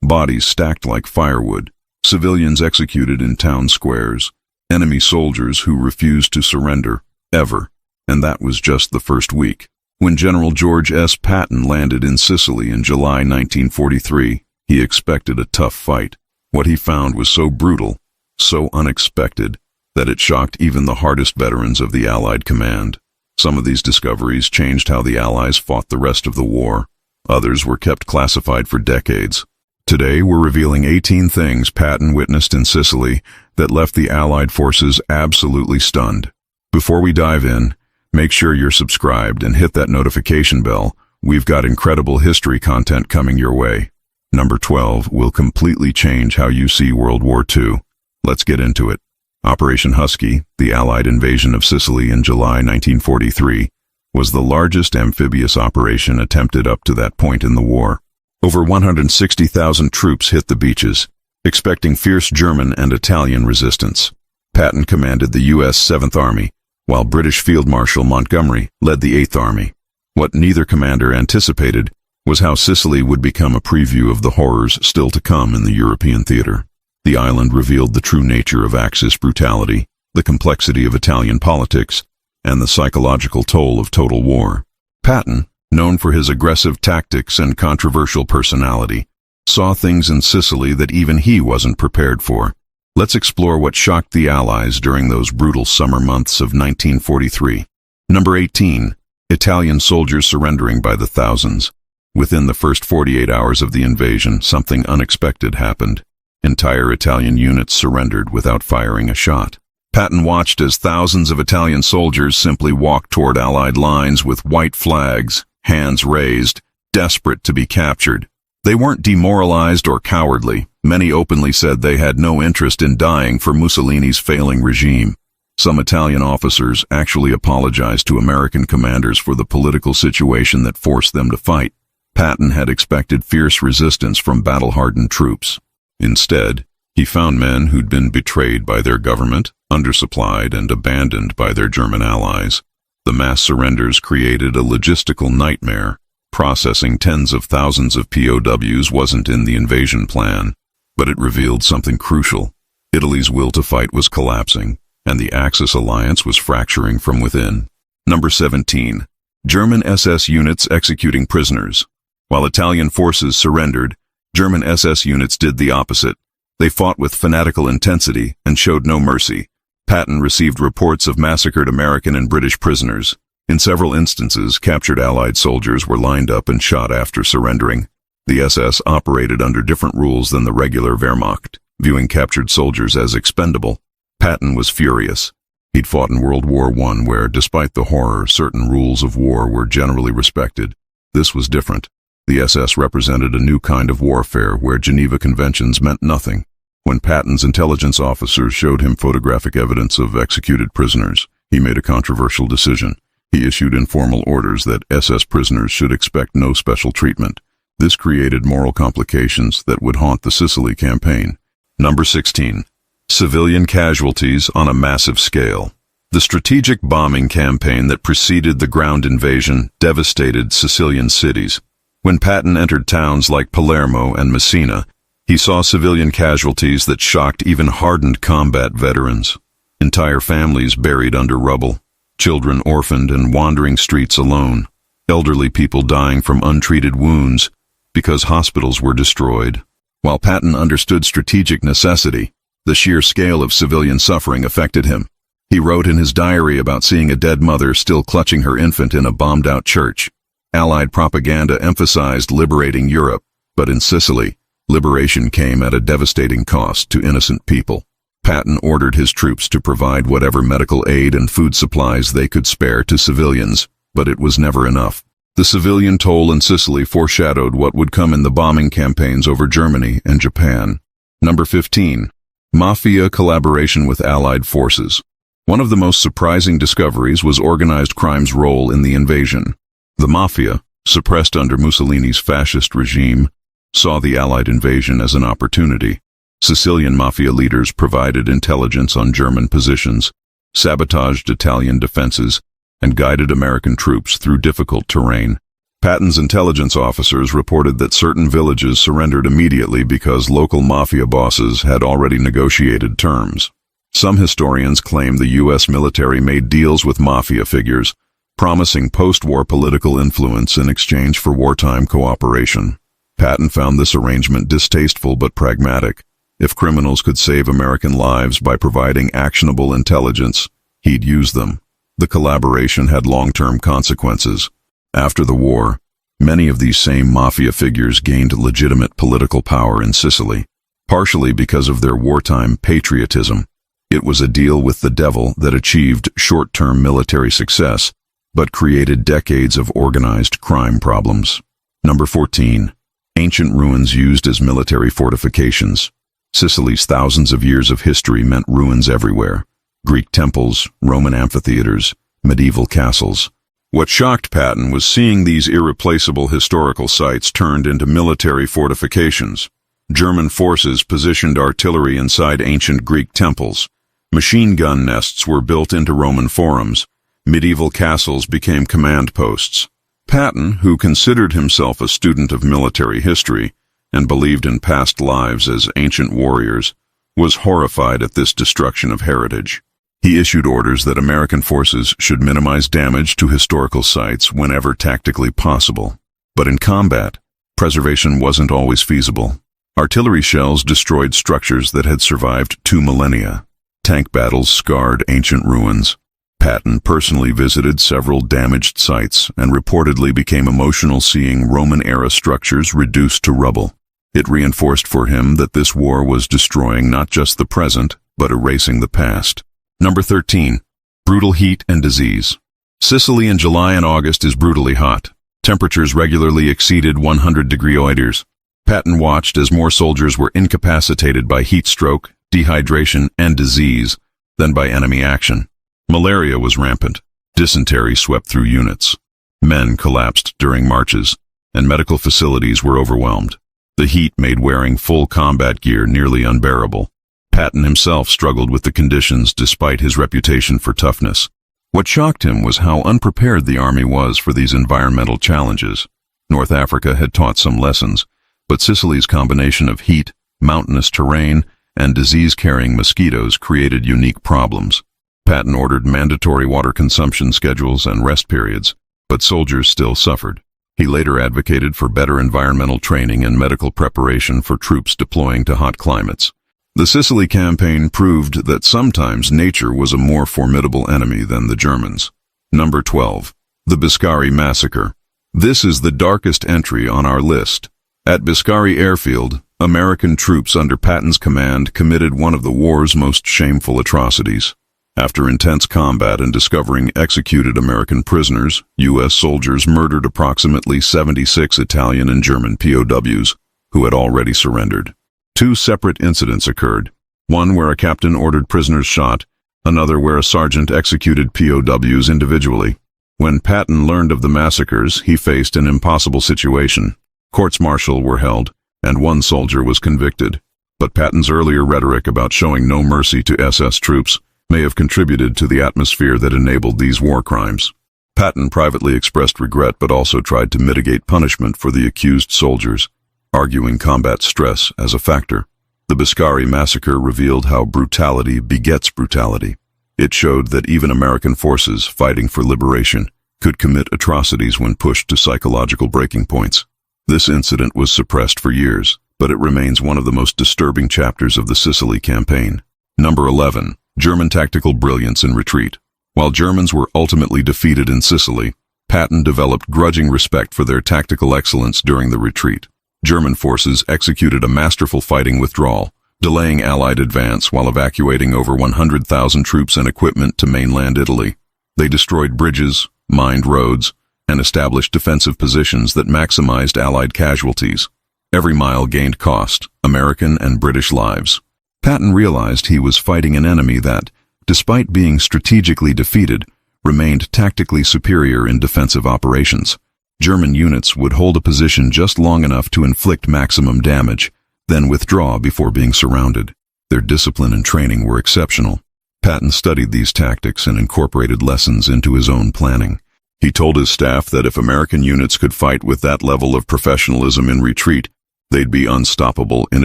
bodies stacked like firewood, civilians executed in town squares, enemy soldiers who refused to surrender, ever. And that was just the first week. When General George S. Patton landed in Sicily in July 1943, he expected a tough fight. What he found was so brutal, so unexpected, that it shocked even the hardest veterans of the Allied command. Some of these discoveries changed how the Allies fought the rest of the war. Others were kept classified for decades. Today, we're revealing 18 things Patton witnessed in Sicily that left the Allied forces absolutely stunned. Before we dive in, make sure you're subscribed and hit that notification bell. We've got incredible history content coming your way. Number 12 will completely change how you see World War II. Let's get into it. Operation Husky, the Allied invasion of Sicily in July 1943, was the largest amphibious operation attempted up to that point in the war. Over 160,000 troops hit the beaches, expecting fierce German and Italian resistance. Patton commanded the U.S. 7th Army, while British Field Marshal Montgomery led the 8th Army. What neither commander anticipated was how Sicily would become a preview of the horrors still to come in the European theater. The island revealed the true nature of Axis brutality, the complexity of Italian politics, and the psychological toll of total war. Patton, known for his aggressive tactics and controversial personality, saw things in Sicily that even he wasn't prepared for. Let's explore what shocked the Allies during those brutal summer months of 1943. Number 18. Italian soldiers surrendering by the thousands. Within the first 48 hours of the invasion, something unexpected happened. Entire Italian units surrendered without firing a shot. Patton watched as thousands of Italian soldiers simply walked toward Allied lines with white flags, hands raised, desperate to be captured. They weren't demoralized or cowardly. Many openly said they had no interest in dying for Mussolini's failing regime. Some Italian officers actually apologized to American commanders for the political situation that forced them to fight. Patton had expected fierce resistance from battle-hardened troops. Instead, he found men who'd been betrayed by their government, undersupplied and abandoned by their German allies. The mass surrenders created a logistical nightmare. Processing tens of thousands of POWs wasn't in the invasion plan, but it revealed something crucial. Italy's will to fight was collapsing, and the Axis alliance was fracturing from within. Number 17. German SS units executing prisoners. While Italian forces surrendered, German SS units did the opposite. They fought with fanatical intensity and showed no mercy. Patton received reports of massacred American and British prisoners. In several instances, captured Allied soldiers were lined up and shot after surrendering. The SS operated under different rules than the regular Wehrmacht, viewing captured soldiers as expendable. Patton was furious. He'd fought in World War I where, despite the horror, certain rules of war were generally respected. This was different. The SS represented a new kind of warfare where Geneva Conventions meant nothing. When Patton's intelligence officers showed him photographic evidence of executed prisoners, he made a controversial decision. He issued informal orders that SS prisoners should expect no special treatment. This created moral complications that would haunt the Sicily Campaign. Number 16. Civilian casualties on a massive scale. The strategic bombing campaign that preceded the ground invasion devastated Sicilian cities. When Patton entered towns like Palermo and Messina, he saw civilian casualties that shocked even hardened combat veterans. Entire families buried under rubble, children orphaned and wandering streets alone, elderly people dying from untreated wounds because hospitals were destroyed. While Patton understood strategic necessity, the sheer scale of civilian suffering affected him. He wrote in his diary about seeing a dead mother still clutching her infant in a bombed-out church. Allied propaganda emphasized liberating Europe, but in Sicily, liberation came at a devastating cost to innocent people. Patton ordered his troops to provide whatever medical aid and food supplies they could spare to civilians, but it was never enough. The civilian toll in Sicily foreshadowed what would come in the bombing campaigns over Germany and Japan. Number 15. Mafia collaboration with Allied forces. One of the most surprising discoveries was organized crime's role in the invasion. The Mafia, suppressed under Mussolini's fascist regime, saw the Allied invasion as an opportunity. Sicilian Mafia leaders provided intelligence on German positions, sabotaged Italian defenses, and guided American troops through difficult terrain. Patton's intelligence officers reported that certain villages surrendered immediately because local mafia bosses had already negotiated terms. Some historians claim the U.S. military made deals with mafia figures, promising post-war political influence in exchange for wartime cooperation. Patton found this arrangement distasteful but pragmatic. If criminals could save American lives by providing actionable intelligence, he'd use them. The collaboration had long-term consequences. After the war, many of these same mafia figures gained legitimate political power in Sicily, partially because of their wartime patriotism. It was a deal with the devil that achieved short-term military success, but created decades of organized crime problems. Number 14. Ancient ruins used as military fortifications. Sicily's thousands of years of history meant ruins everywhere. Greek temples, Roman amphitheaters, medieval castles. What shocked Patton was seeing these irreplaceable historical sites turned into military fortifications. German forces positioned artillery inside ancient Greek temples. Machine gun nests were built into Roman forums. Medieval castles became command posts. Patton, who considered himself a student of military history and believed in past lives as ancient warriors, was horrified at this destruction of heritage. He issued orders that American forces should minimize damage to historical sites whenever tactically possible. But in combat, preservation wasn't always feasible. Artillery shells destroyed structures that had survived 2 millennia. Tank battles scarred ancient ruins. Patton personally visited several damaged sites and reportedly became emotional seeing Roman-era structures reduced to rubble. It reinforced for him that this war was destroying not just the present, but erasing the past. Number 13. Brutal heat and disease. Sicily in July and August is brutally hot. Temperatures regularly exceeded 100 degrees. Patton watched as more soldiers were incapacitated by heat stroke, dehydration, and disease than by enemy action. Malaria was rampant. Dysentery swept through units. Men collapsed during marches, and medical facilities were overwhelmed. The heat made wearing full combat gear nearly unbearable. Patton himself struggled with the conditions despite his reputation for toughness. What shocked him was how unprepared the army was for these environmental challenges. North Africa had taught some lessons, but Sicily's combination of heat, mountainous terrain, and disease-carrying mosquitoes created unique problems. Patton ordered mandatory water consumption schedules and rest periods, but soldiers still suffered. He later advocated for better environmental training and medical preparation for troops deploying to hot climates. The Sicily Campaign proved that sometimes nature was a more formidable enemy than the Germans. Number 12. The Biscari Massacre. This is the darkest entry on our list. At Biscari Airfield, American troops under Patton's command committed one of the war's most shameful atrocities. After intense combat and discovering executed American prisoners, U.S. soldiers murdered approximately 76 Italian and German POWs who had already surrendered. 2 separate incidents occurred, one where a captain ordered prisoners shot, another where a sergeant executed POWs individually. When Patton learned of the massacres, he faced an impossible situation. Courts-martial were held, and one soldier was convicted. But Patton's earlier rhetoric about showing no mercy to SS troops may have contributed to the atmosphere that enabled these war crimes. Patton privately expressed regret but also tried to mitigate punishment for the accused soldiers, arguing combat stress as a factor. The Biscari massacre revealed how brutality begets brutality. It showed that even American forces fighting for liberation could commit atrocities when pushed to psychological breaking points. This incident was suppressed for years, but it remains one of the most disturbing chapters of the Sicily Campaign. Number 11. German tactical brilliance in retreat. While Germans were ultimately defeated in Sicily, Patton developed grudging respect for their tactical excellence during the retreat. German forces executed a masterful fighting withdrawal, delaying Allied advance while evacuating over 100,000 troops and equipment to mainland Italy. They destroyed bridges, mined roads, and established defensive positions that maximized Allied casualties. Every mile gained cost, American and British lives. Patton realized he was fighting an enemy that, despite being strategically defeated, remained tactically superior in defensive operations. German units would hold a position just long enough to inflict maximum damage, then withdraw before being surrounded. Their discipline and training were exceptional. Patton studied these tactics and incorporated lessons into his own planning. He told his staff that if American units could fight with that level of professionalism in retreat, they'd be unstoppable in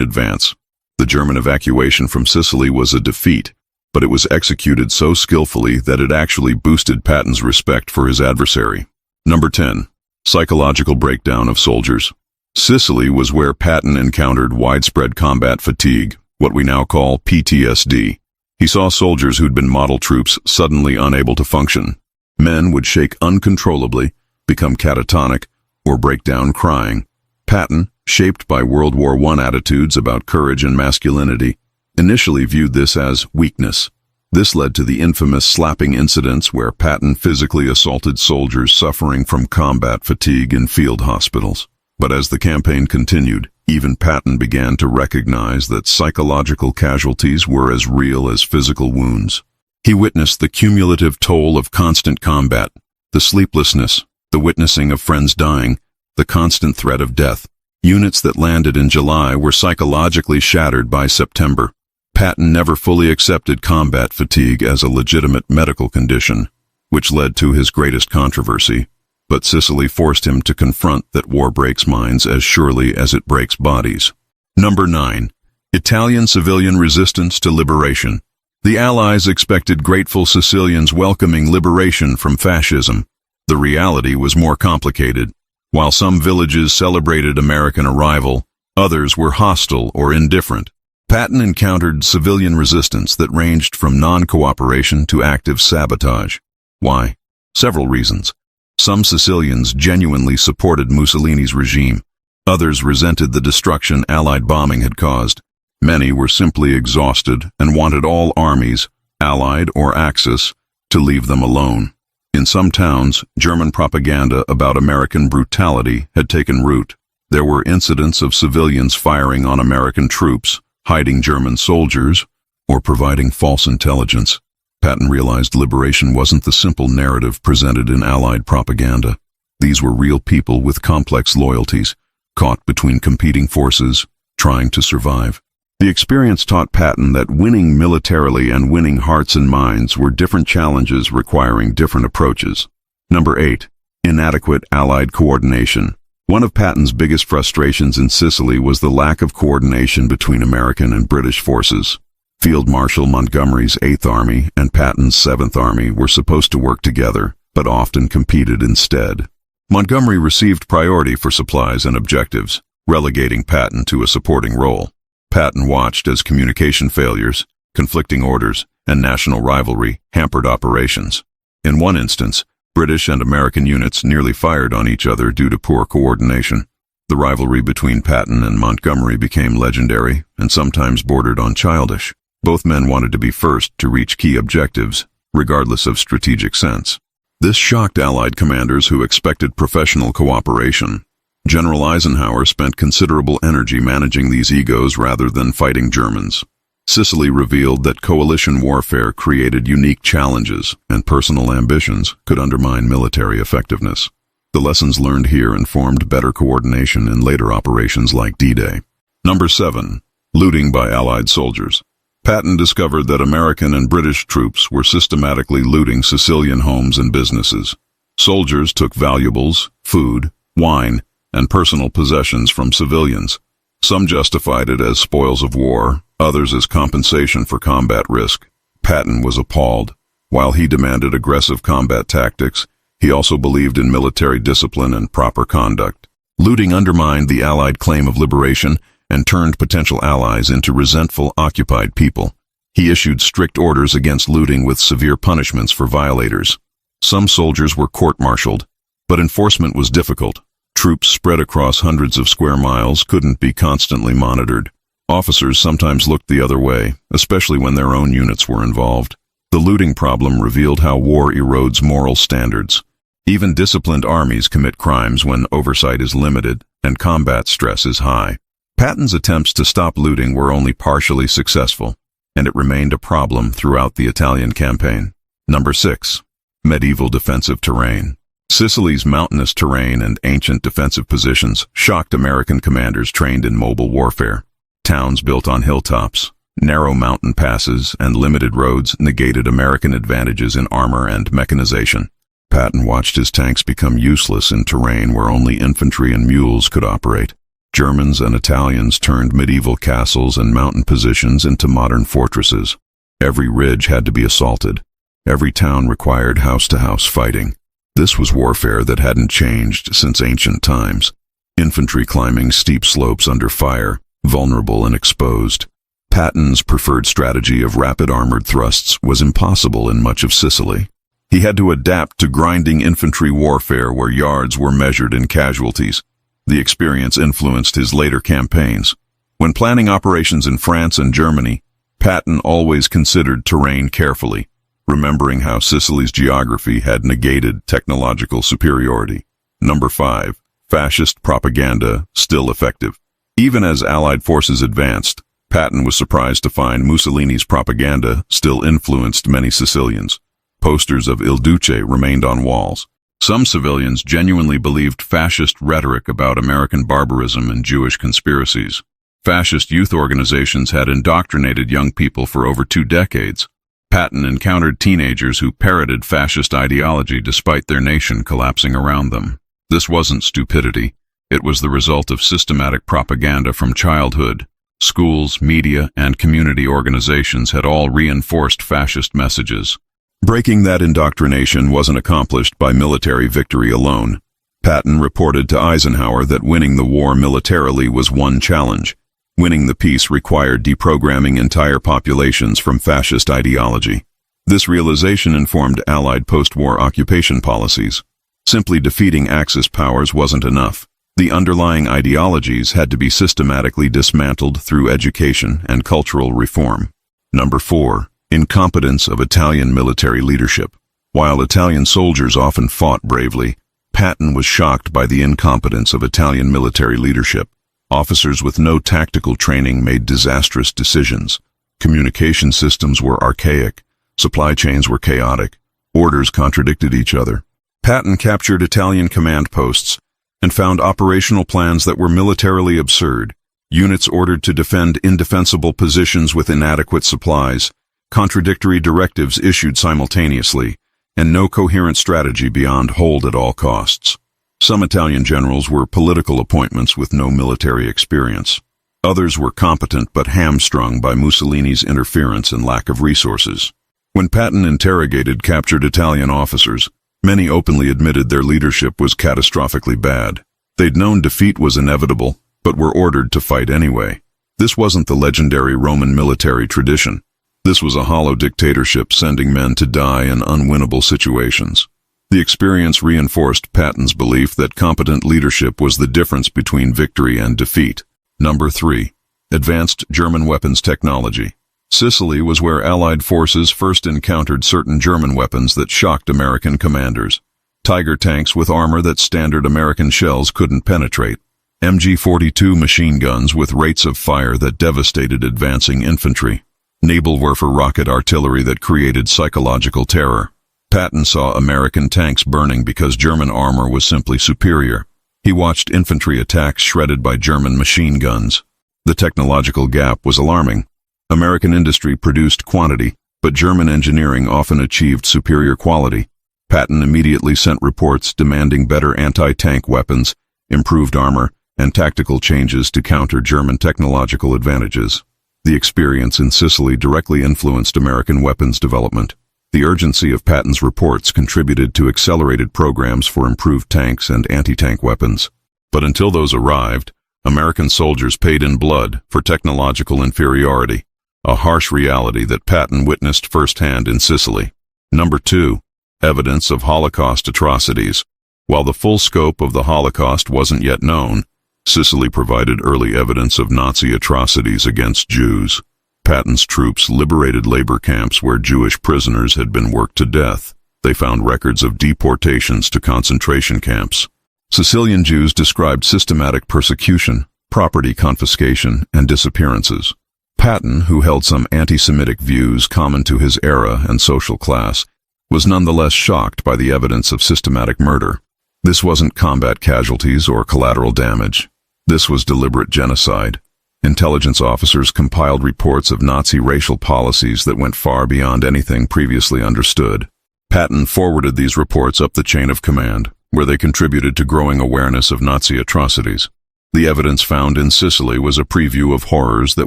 advance. The German evacuation from Sicily was a defeat, but it was executed so skillfully that it actually boosted Patton's respect for his adversary. Number 10. Psychological breakdown of soldiers. Sicily was where Patton encountered widespread combat fatigue, what we now call PTSD. He saw soldiers who'd been model troops suddenly unable to function. Men would shake uncontrollably, become catatonic, or break down crying. Patton, shaped by World War I attitudes about courage and masculinity, initially viewed this as weakness. This led to the infamous slapping incidents where Patton physically assaulted soldiers suffering from combat fatigue in field hospitals. But as the campaign continued, even Patton began to recognize that psychological casualties were as real as physical wounds. He witnessed the cumulative toll of constant combat, the sleeplessness, the witnessing of friends dying, the constant threat of death. Units that landed in July were psychologically shattered by September. Patton never fully accepted combat fatigue as a legitimate medical condition, which led to his greatest controversy. But Sicily forced him to confront that war breaks minds as surely as it breaks bodies. Number 9. Italian civilian resistance to liberation. The Allies expected grateful Sicilians welcoming liberation from fascism. The reality was more complicated. While some villages celebrated American arrival, others were hostile or indifferent. Patton encountered civilian resistance that ranged from non-cooperation to active sabotage. Why? Several reasons. Some Sicilians genuinely supported Mussolini's regime. Others resented the destruction Allied bombing had caused. Many were simply exhausted and wanted all armies, Allied or Axis, to leave them alone. In some towns, German propaganda about American brutality had taken root. There were incidents of civilians firing on American troops, hiding German soldiers, or providing false intelligence. Patton realized liberation wasn't the simple narrative presented in Allied propaganda. These were real people with complex loyalties, caught between competing forces, trying to survive. The experience taught Patton that winning militarily and winning hearts and minds were different challenges requiring different approaches. Number 8. Inadequate Allied coordination. One of Patton's biggest frustrations in Sicily was the lack of coordination between American and British forces. Field Marshal Montgomery's 8th Army and Patton's 7th Army were supposed to work together, but often competed instead. Montgomery received priority for supplies and objectives, relegating Patton to a supporting role. Patton watched as communication failures, conflicting orders, and national rivalry hampered operations. In one instance, British and American units nearly fired on each other due to poor coordination. The rivalry between Patton and Montgomery became legendary and sometimes bordered on childish. Both men wanted to be first to reach key objectives, regardless of strategic sense. This shocked Allied commanders who expected professional cooperation. General Eisenhower spent considerable energy managing these egos rather than fighting Germans. Sicily revealed that coalition warfare created unique challenges, and personal ambitions could undermine military effectiveness. The lessons learned here informed better coordination in later operations like D-Day. Number 7. Looting by Allied soldiers. Patton discovered that American and British troops were systematically looting Sicilian homes and businesses. Soldiers took valuables, food, wine, and personal possessions from civilians. Some justified it as spoils of war, others as compensation for combat risk. Patton was appalled. While he demanded aggressive combat tactics, he also believed in military discipline and proper conduct. Looting undermined the Allied claim of liberation and turned potential allies into resentful, occupied people. He issued strict orders against looting with severe punishments for violators. Some soldiers were court-martialed, but enforcement was difficult. Troops spread across hundreds of square miles couldn't be constantly monitored. Officers sometimes looked the other way, especially when their own units were involved. The looting problem revealed how war erodes moral standards. Even disciplined armies commit crimes when oversight is limited and combat stress is high. Patton's attempts to stop looting were only partially successful, and it remained a problem throughout the Italian campaign. Number 6. Medieval defensive terrain. Sicily's mountainous terrain and ancient defensive positions shocked American commanders trained in mobile warfare. Towns built on hilltops, narrow mountain passes, and limited roads negated American advantages in armor and mechanization. Patton watched his tanks become useless in terrain where only infantry and mules could operate. Germans and Italians turned medieval castles and mountain positions into modern fortresses. Every ridge had to be assaulted. Every town required house-to-house fighting. This was warfare that hadn't changed since ancient times. Infantry climbing steep slopes under fire, vulnerable and exposed. Patton's preferred strategy of rapid armored thrusts was impossible in much of Sicily. He had to adapt to grinding infantry warfare where yards were measured in casualties. The experience influenced his later campaigns. When planning operations in France and Germany, Patton always considered terrain carefully, remembering how Sicily's geography had negated technological superiority. Number 5. Fascist propaganda still effective. Even as Allied forces advanced, Patton was surprised to find Mussolini's propaganda still influenced many Sicilians. Posters of Il Duce remained on walls. Some civilians genuinely believed fascist rhetoric about American barbarism and Jewish conspiracies. Fascist youth organizations had indoctrinated young people for over 2 decades. Patton encountered teenagers who parroted fascist ideology despite their nation collapsing around them. This wasn't stupidity. It was the result of systematic propaganda from childhood. Schools, media, and community organizations had all reinforced fascist messages. Breaking that indoctrination wasn't accomplished by military victory alone. Patton reported to Eisenhower that winning the war militarily was one challenge. Winning the peace required deprogramming entire populations from fascist ideology. This realization informed Allied post-war occupation policies. Simply defeating Axis powers wasn't enough. The underlying ideologies had to be systematically dismantled through education and cultural reform. Number 4. Incompetence of Italian military leadership. While Italian soldiers often fought bravely, Patton was shocked by the incompetence of Italian military leadership. Officers with no tactical training made disastrous decisions. Communication systems were archaic. Supply chains were chaotic. Orders contradicted each other. Patton captured Italian command posts and found operational plans that were militarily absurd. Units ordered to defend indefensible positions with inadequate supplies, contradictory directives issued simultaneously, and no coherent strategy beyond hold at all costs. Some Italian generals were political appointments with no military experience. Others were competent but hamstrung by Mussolini's interference and lack of resources. When Patton interrogated captured Italian officers, many openly admitted their leadership was catastrophically bad. They'd known defeat was inevitable, but were ordered to fight anyway. This wasn't the legendary Roman military tradition. This was a hollow dictatorship sending men to die in unwinnable situations. The experience reinforced Patton's belief that competent leadership was the difference between victory and defeat. Number 3. Advanced German weapons technology. Sicily was where Allied forces first encountered certain German weapons that shocked American commanders. Tiger tanks with armor that standard American shells couldn't penetrate. MG-42 machine guns with rates of fire that devastated advancing infantry. Naval-Werfer rocket artillery that created psychological terror. Patton saw American tanks burning because German armor was simply superior. He watched infantry attacks shredded by German machine guns. The technological gap was alarming. American industry produced quantity, but German engineering often achieved superior quality. Patton immediately sent reports demanding better anti-tank weapons, improved armor, and tactical changes to counter German technological advantages. The experience in Sicily directly influenced American weapons development. The urgency of Patton's reports contributed to accelerated programs for improved tanks and anti-tank weapons. But until those arrived, American soldiers paid in blood for technological inferiority, a harsh reality that Patton witnessed firsthand in Sicily. Number 2. Evidence of Holocaust atrocities. While the full scope of the Holocaust wasn't yet known, Sicily provided early evidence of Nazi atrocities against Jews. Patton's troops liberated labor camps where Jewish prisoners had been worked to death. They found records of deportations to concentration camps. Sicilian Jews described systematic persecution, property confiscation, and disappearances. Patton, who held some anti-Semitic views common to his era and social class, was nonetheless shocked by the evidence of systematic murder. This wasn't combat casualties or collateral damage. This was deliberate genocide. Intelligence officers compiled reports of Nazi racial policies that went far beyond anything previously understood. Patton forwarded these reports up the chain of command, where they contributed to growing awareness of Nazi atrocities. The evidence found in Sicily was a preview of horrors that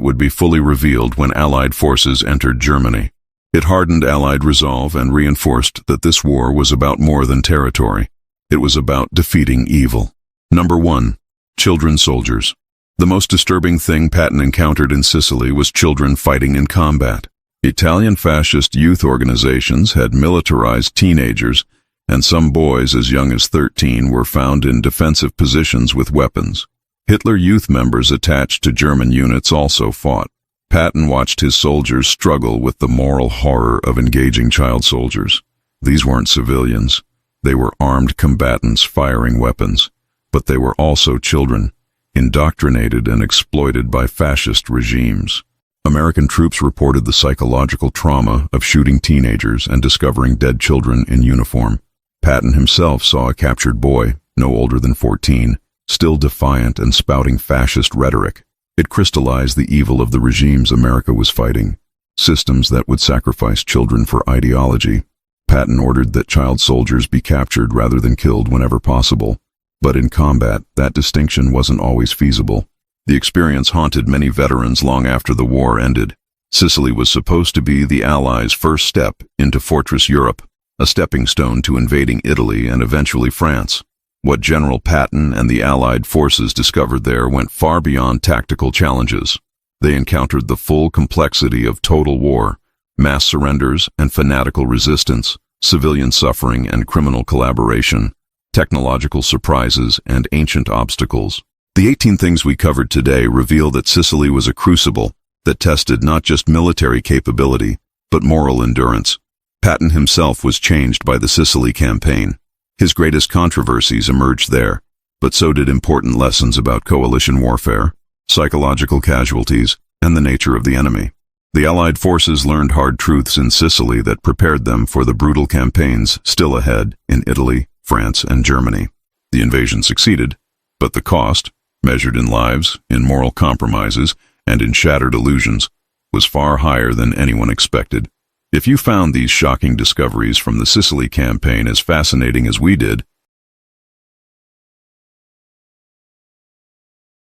would be fully revealed when Allied forces entered Germany. It hardened Allied resolve and reinforced that this war was about more than territory. It was about defeating evil. Number 1. Children soldiers. The most disturbing thing Patton encountered in Sicily was children fighting in combat. Italian fascist youth organizations had militarized teenagers, and some boys as young as 13 were found in defensive positions with weapons. Hitler Youth members attached to German units also fought. Patton watched his soldiers struggle with the moral horror of engaging child soldiers. These weren't civilians. They were armed combatants firing weapons, but they were also children, indoctrinated and exploited by fascist regimes. American troops reported the psychological trauma of shooting teenagers and discovering dead children in uniform. Patton himself saw a captured boy, no older than 14, still defiant and spouting fascist rhetoric. It crystallized the evil of the regimes America was fighting, systems that would sacrifice children for ideology. Patton ordered that child soldiers be captured rather than killed whenever possible. But in combat, that distinction wasn't always feasible. The experience haunted many veterans long after the war ended. Sicily was supposed to be the Allies' first step into Fortress Europe, a stepping stone to invading Italy and eventually France. What General Patton and the Allied forces discovered there went far beyond tactical challenges. They encountered the full complexity of total war, mass surrenders and fanatical resistance, civilian suffering and criminal collaboration, technological surprises and ancient obstacles. The 18 things we covered today reveal that Sicily was a crucible that tested not just military capability, but moral endurance. Patton himself was changed by the Sicily Campaign. His greatest controversies emerged there, but so did important lessons about coalition warfare, psychological casualties, and the nature of the enemy. The Allied forces learned hard truths in Sicily that prepared them for the brutal campaigns still ahead in Italy, France, and Germany. The invasion succeeded, but the cost, measured in lives, in moral compromises, and in shattered illusions, was far higher than anyone expected. If you found these shocking discoveries from the Sicily Campaign as fascinating as we did,